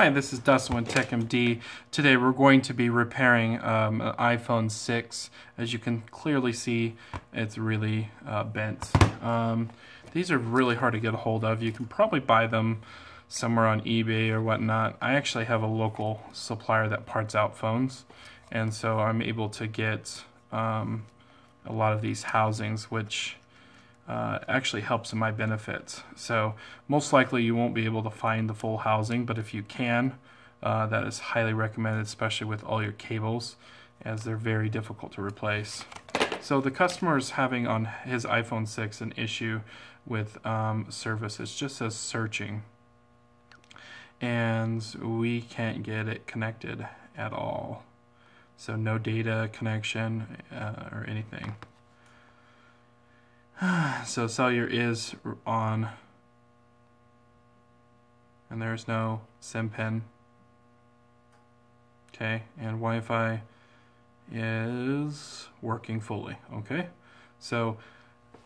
Hi, this is Dustin with TechMD. Today we're going to be repairing an iPhone 6. As you can clearly see, it's really bent. These are really hard to get a hold of. You can probably buy them somewhere on eBay or whatnot. I actually have a local supplier that parts out phones, and so I'm able to get a lot of these housings, which actually helps in my benefit. So most likely you won't be able to find the full housing, but if you can, that is highly recommended, especially with all your cables, as they're very difficult to replace. So the customer is having on his iPhone 6 an issue with service. It just says searching, and we can't get it connected at all. So no data connection or anything. So cellular is on, and there's no SIM pin. Okay, and Wi-Fi is working fully. Okay, so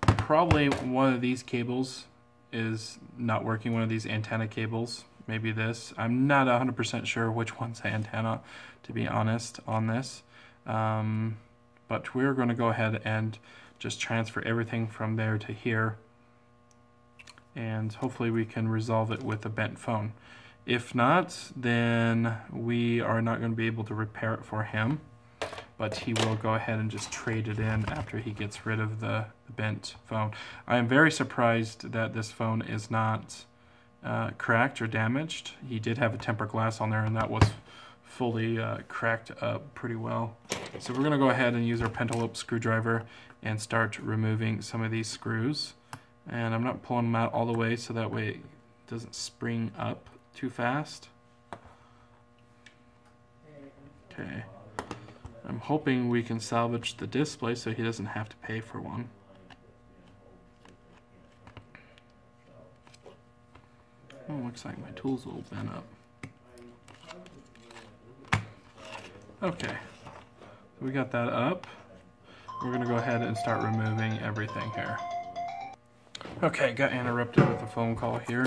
probably one of these cables is not working, one of these antenna cables, maybe this. I'm not 100% sure which one's the antenna, to be honest, on this. But we're going to go ahead and just transfer everything from there to here, and hopefully we can resolve it with a bent phone. If not, then we are not going to be able to repair it for him, but he will go ahead and just trade it in after he gets rid of the bent phone. I am very surprised that this phone is not cracked or damaged. He did have a tempered glass on there, and that was fully cracked up pretty well. So we're going to go ahead and use our pentalobe screwdriver and start removing some of these screws. And I'm not pulling them out all the way so that way it doesn't spring up too fast. Okay. I'm hoping we can salvage the display so he doesn't have to pay for one. Oh, looks like my tool's a little bent up. Okay, so we got that up. We're going to go ahead and start removing everything here. Okay, got interrupted with a phone call here.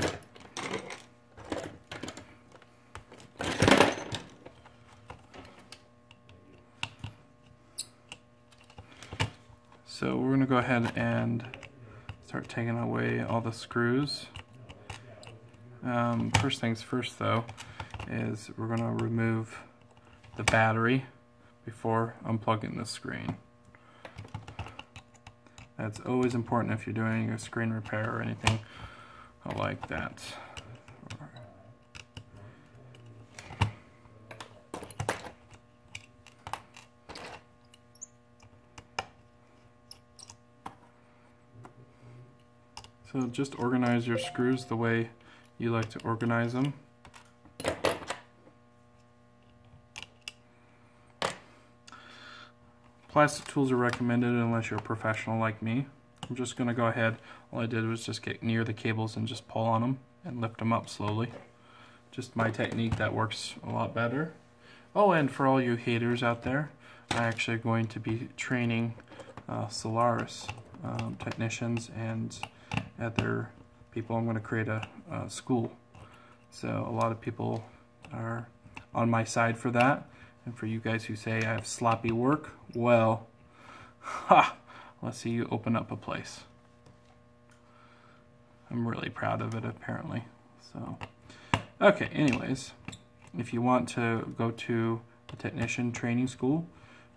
So we're going to go ahead and start taking away all the screws. First things first though, is we're going to remove the battery before unplugging the screen. That's always important if you're doing a screen repair or anything like that. So just organize your screws the way you like to organize them. Plastic tools are recommended unless you're a professional like me. I'm just going to go ahead, all I did was just get near the cables and just pull on them and lift them up slowly. Just my technique, that works a lot better. Oh, and for all you haters out there, I'm actually going to be training Solaris technicians and other people. I'm going to create a school. So a lot of people are on my side for that. And for you guys who say I have sloppy work, well, let's see you open up a place. I'm really proud of it, apparently. So, okay, anyways, if you want to go to a technician training school,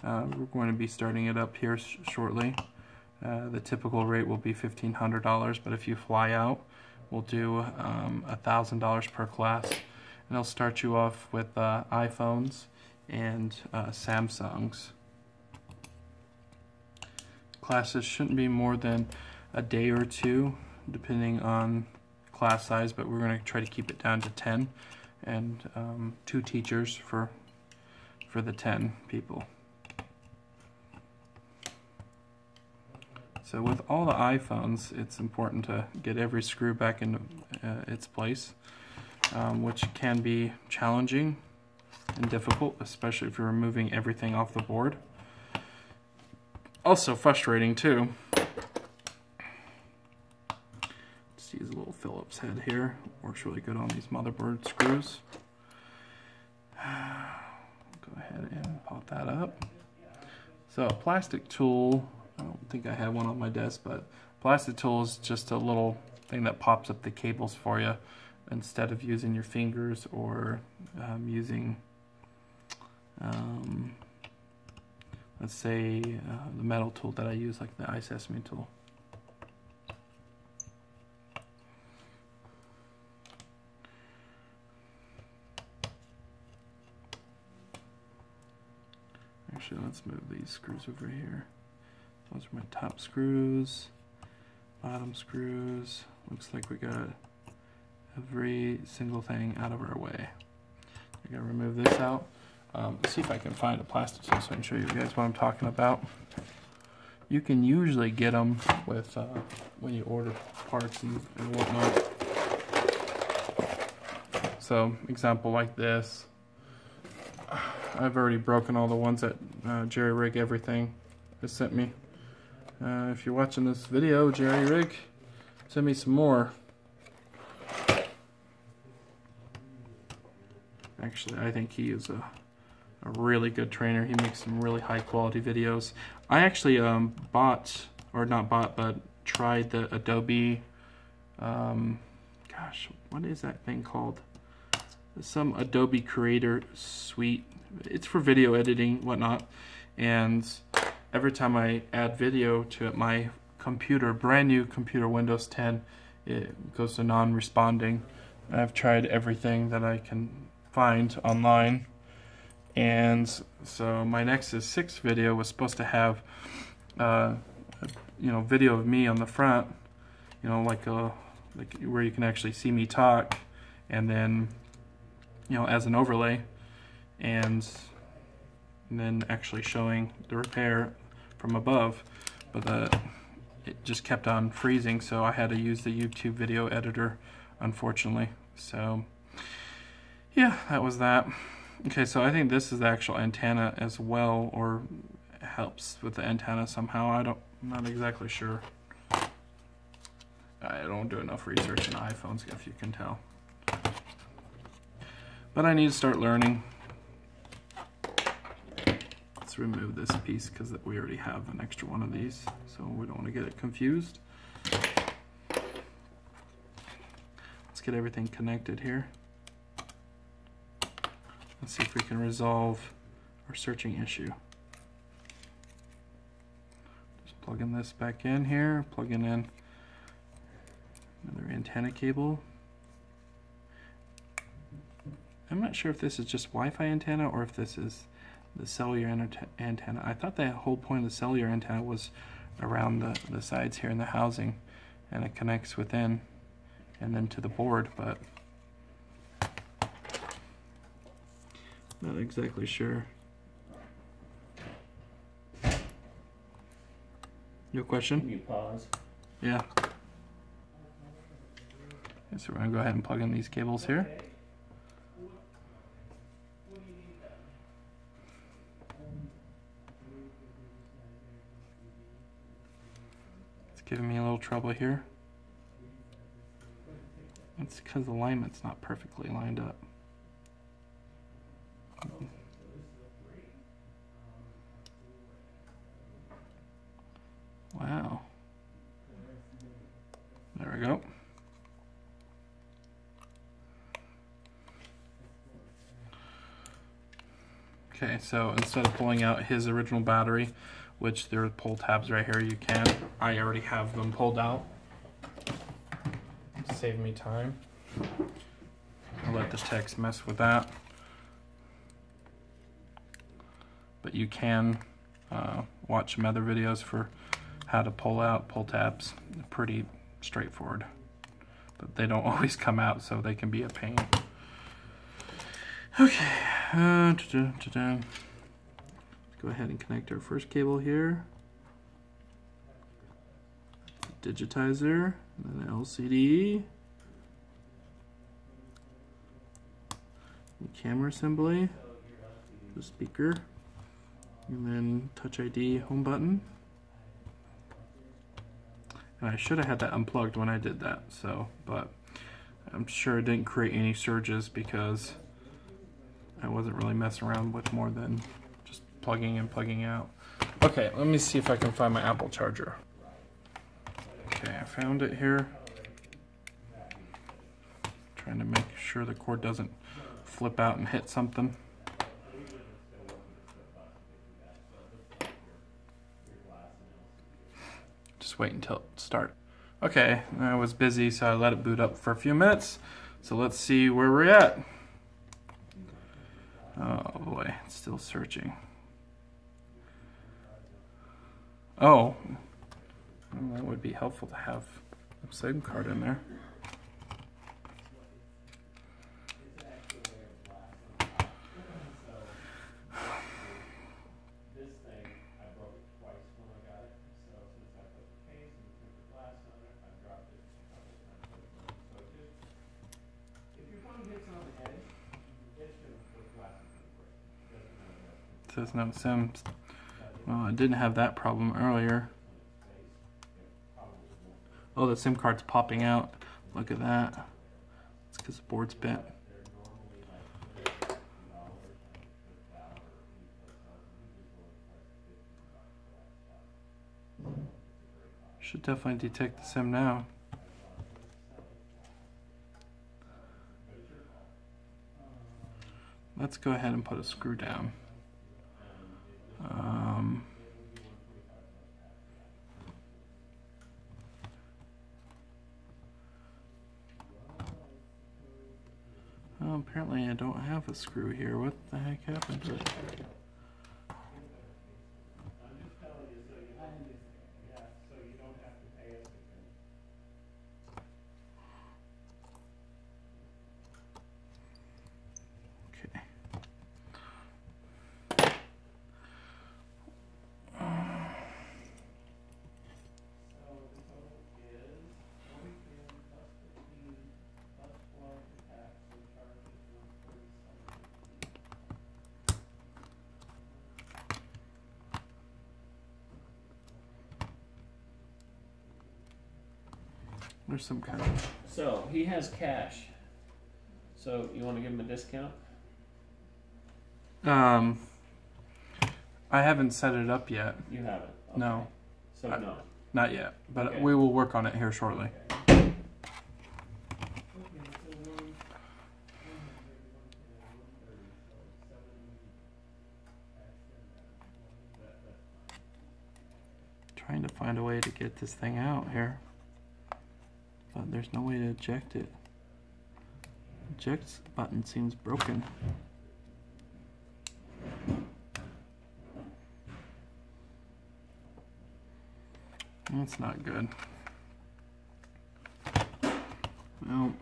we're going to be starting it up here shortly. The typical rate will be $1,500, but if you fly out, we'll do $1,000 per class. And they'll start you off with iPhones and Samsungs. Classes shouldn't be more than a day or two, depending on class size, but we're going to try to keep it down to 10, and 2 teachers for the 10 people. So with all the iPhones, it's important to get every screw back into its place, which can be challenging and difficult, especially if you're removing everything off the board. Also frustrating too. Just use a little Phillips head here. Works really good on these motherboard screws. Go ahead and pop that up. So a plastic tool, I don't think I have one on my desk, but plastic tool is just a little thing that pops up the cables for you instead of using your fingers or using, let's say, the metal tool that I use, like the iSesame tool. Actually, let's move these screws over here. Those are my top screws, bottom screws. Looks like we got every single thing out of our way. I gotta remove this out. Let's see if I can find a plastic tool so I can show you guys what I'm talking about. You can usually get them with when you order parts and whatnot. So, example like this. I've already broken all the ones that Jerry Rig Everything has sent me. If you're watching this video, Jerry Rig, send me some more. Actually, I think he is a really good trainer. He makes some really high quality videos. I actually tried the Adobe, gosh, what is that thing called? Some Adobe Creator Suite. It's for video editing, whatnot. And every time I add video to it, my computer, brand new computer, Windows 10, it goes to non-responding. I've tried everything that I can find online. And so my Nexus 6 video was supposed to have, video of me on the front, like where you can actually see me talk, and then, as an overlay, and then actually showing the repair from above, but it just kept on freezing, so I had to use the YouTube video editor, unfortunately. So yeah, that was that. Okay, so I think this is the actual antenna as well, or helps with the antenna somehow. I'm not exactly sure. I don't do enough research on iPhones, if you can tell. But I need to start learning. Let's remove this piece because we already have an extra one of these, so we don't want to get it confused. Let's get everything connected here. Let's see if we can resolve our searching issue. Just plugging this back in here, plugging in another antenna cable. I'm not sure if this is just Wi-Fi antenna or if this is the cellular antenna. I thought the whole point of the cellular antenna was around the sides here in the housing, and it connects within and then to the board, but not exactly sure. Your question? Can you pause? Yeah. Okay, so we're going to go ahead and plug in these cables here. It's giving me a little trouble here. It's because the alignment's not perfectly lined up. Wow. There we go. Okay, so instead of pulling out his original battery, which there are pull tabs right here, you can. I already have them pulled out. Save me time. I'll let the text mess with that. But you can watch some other videos for how to pull out pull tabs. They're pretty straightforward, but they don't always come out, so they can be a pain. Okay, let's go ahead and connect our first cable here. Digitizer, and then LCD, the camera assembly, the speaker, and then Touch ID home button. And I should have had that unplugged when I did that, so, but I'm sure it didn't create any surges because I wasn't really messing around with more than just plugging in, plugging out. Okay, let me see if I can find my Apple charger. Okay, I found it here. Trying to make sure the cord doesn't flip out and hit something. Just wait until it starts. Okay, I was busy, so I let it boot up for a few minutes. So let's see where we're at. Oh boy, it's still searching. Oh, well, that would be helpful to have a SIM card in there. It says no SIM. Well, I didn't have that problem earlier. Oh, the SIM card's popping out. Look at that. It's because the board's bent. Should definitely detect the SIM now. Let's go ahead and put a screw down. Oh, apparently I don't have a screw here. What the heck happened to it? Okay. There's some kind of... So he has cash. So you want to give him a discount? I haven't set it up yet. You haven't? Okay. No. So no. Not yet, but okay. We will work on it here shortly. Okay. Trying to find a way to get this thing out here, but there's no way to eject it. Eject button seems broken. That's not good. Well,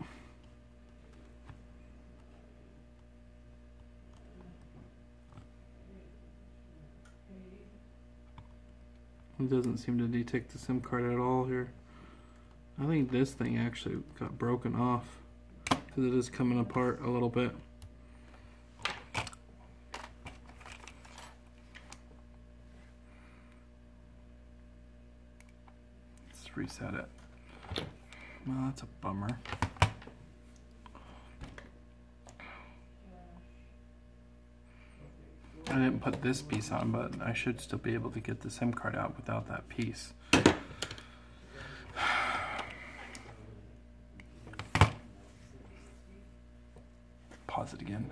it doesn't seem to detect the SIM card at all here. I think this thing actually got broken off because it is coming apart a little bit. Let's reset it. Well, that's a bummer. I didn't put this piece on, but I should still be able to get the SIM card out without that piece. Pause it again.